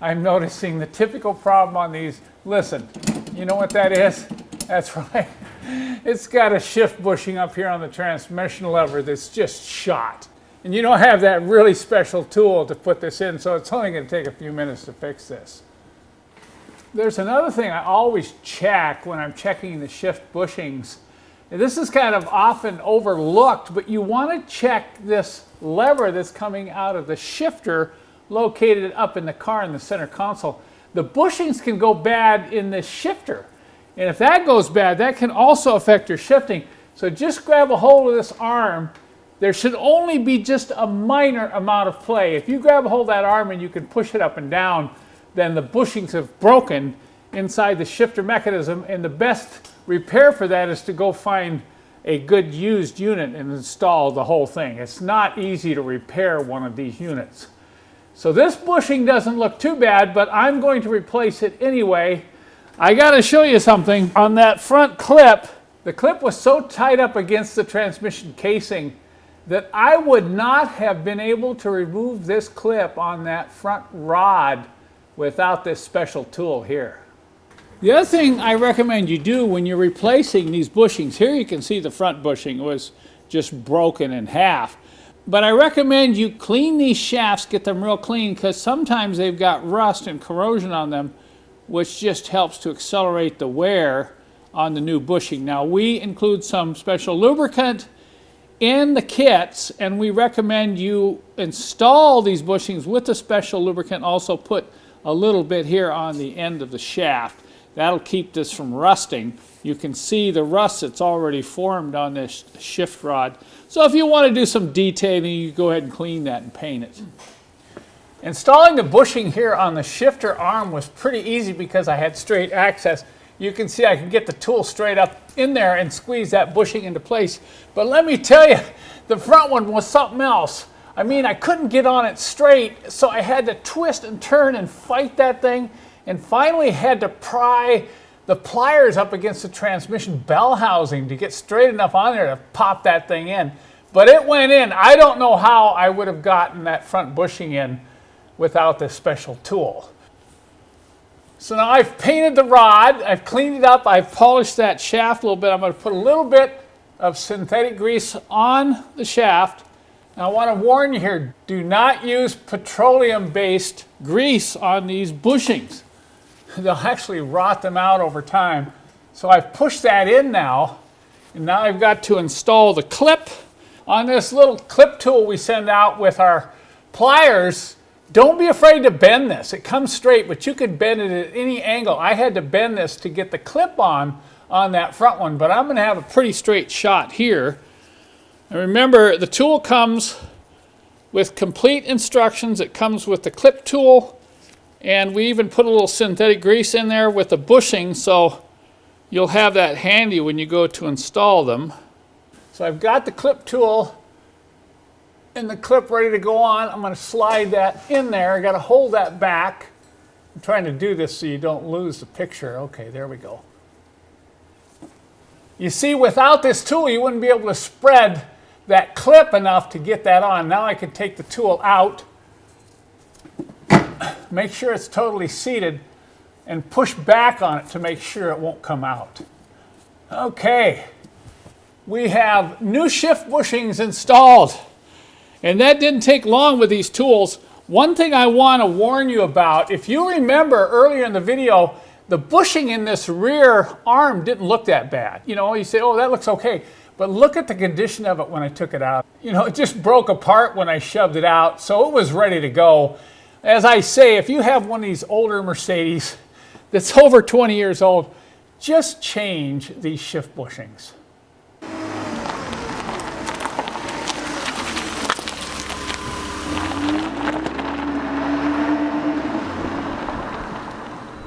I'm noticing the typical problem on these. Listen, you know what that is? That's right. It's got a shift bushing up here on the transmission lever that's just shot. And you don't have that really special tool to put this in, so it's only going to take a few minutes to fix this. There's another thing I always check when I'm checking the shift bushings. And this is kind of often overlooked, but you want to check this lever that's coming out of the shifter located up in the car in the center console. The bushings can go bad in this shifter. And if that goes bad, that can also affect your shifting. So just grab a hold of this arm. There should only be just a minor amount of play. If you grab a hold of that arm and you can push it up and down, then the bushings have broken inside the shifter mechanism. And the best repair for that is to go find a good used unit and install the whole thing. It's not easy to repair one of these units. So this bushing doesn't look too bad, but I'm going to replace it anyway. I got to show you something. On that front clip, the clip was so tight up against the transmission casing that I would not have been able to remove this clip on that front rod without this special tool here. The other thing I recommend you do when you're replacing these bushings, here you can see the front bushing was just broken in half. But I recommend you clean these shafts, get them real clean, because sometimes they've got rust and corrosion on them, which just helps to accelerate the wear on the new bushing. Now, we include some special lubricant in the kits, and we recommend you install these bushings with the special lubricant. Also put a little bit here on the end of the shaft. That'll keep this from rusting. You can see the rust that's already formed on this shift rod. So if you want to do some detailing, you go ahead and clean that and paint it. Installing the bushing here on the shifter arm was pretty easy because I had straight access. You can see I can get the tool straight up in there and squeeze that bushing into place. But let me tell you, the front one was something else. I mean, I couldn't get on it straight, so I had to twist and turn and fight that thing, and finally had to pry the pliers up against the transmission bell housing to get straight enough on there to pop that thing in. But it went in. I don't know how I would have gotten that front bushing in without this special tool. So now I've painted the rod, I've cleaned it up, I've polished that shaft a little bit. I'm going to put a little bit of synthetic grease on the shaft. Now I want to warn you here, do not use petroleum-based grease on these bushings. They'll actually rot them out over time. So I've pushed that in now, and now I've got to install the clip. On this little clip tool we send out with our pliers, don't be afraid to bend this. It comes straight, but you could bend it at any angle. I had to bend this to get the clip on that front one, but I'm going to have a pretty straight shot here. And remember, the tool comes with complete instructions. It comes with the clip tool, and we even put a little synthetic grease in there with the bushing, so you'll have that handy when you go to install them. So I've got the clip tool and the clip ready to go on. I'm going to slide that in there. I got to hold that back. I'm trying to do this so you don't lose the picture. Okay, there we go. You see, without this tool, you wouldn't be able to spread that clip enough to get that on. Now I can take the tool out, make sure it's totally seated, and push back on it to make sure it won't come out. Okay, we have new shift bushings installed. And that didn't take long with these tools. One thing I want to warn you about, if you remember earlier in the video, the bushing in this rear arm didn't look that bad. You know, you say, oh, that looks okay. But look at the condition of it when I took it out. You know, it just broke apart when I shoved it out, so it was ready to go. As I say, if you have one of these older Mercedes that's over 20 years old, just change these shift bushings.